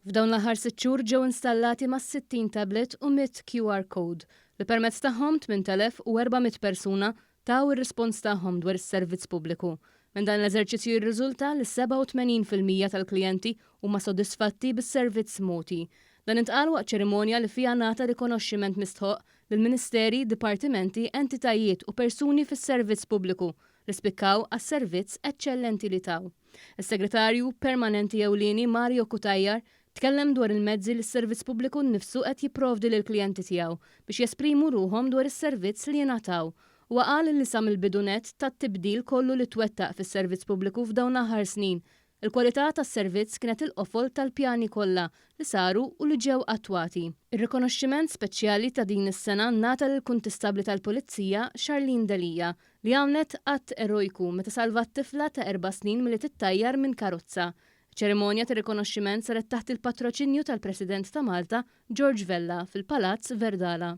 F'dawn l-aħħar 6 xhur ġew installati ma' 60 tablet u 100 QR code li permezz tagħhom 8,400 persuna taw ir-rispons tagħhom dwar is-servizz pubbliku. Minn dan l-eżerċizzju jirriżulta li 87% tal-klijenti huma sodisfatti bis-servizz mogħti. Dan intqal waqt ċerimonja li fiha ngħata rikonoxximent mistħoq lill-Ministeri, dipartimenti, entitajiet u persuni fis-servizz pubbliku li spikkaw għas-servizz eċċellenti li taw. Is-Segretarju Permanenti Ewlieni Mario Kutajjar tkellem dwar il-mezzi li s-servizz pubbliku nnifsu qed jipprovdi lill-klijenti tiegħu biex jesprimu ruhom dwar is-servizz li jingħataw. Huwa qal li sa mill-bidunet tat-tibdil kollu li twettaq fis-servizz pubbliku f'dawn aħħar snin. Il-kwalità tas-servizz kienet il-qofol tal-pjani kollha li saru u li ġew attwati. Ir-rikonoxximent speċjali ta' din is-sena ngħata lill-Kuntistabli tal-Pulizija Charlene Delija li għamlet qatt erojku meta salvat tifla ta' 4 snin milli tittajjar minn karozza. Ċerimonja ta' rikonoxximent saret taħt il-patroċinju tal-President ta' Malta George Vella fil-Palazz Verdala.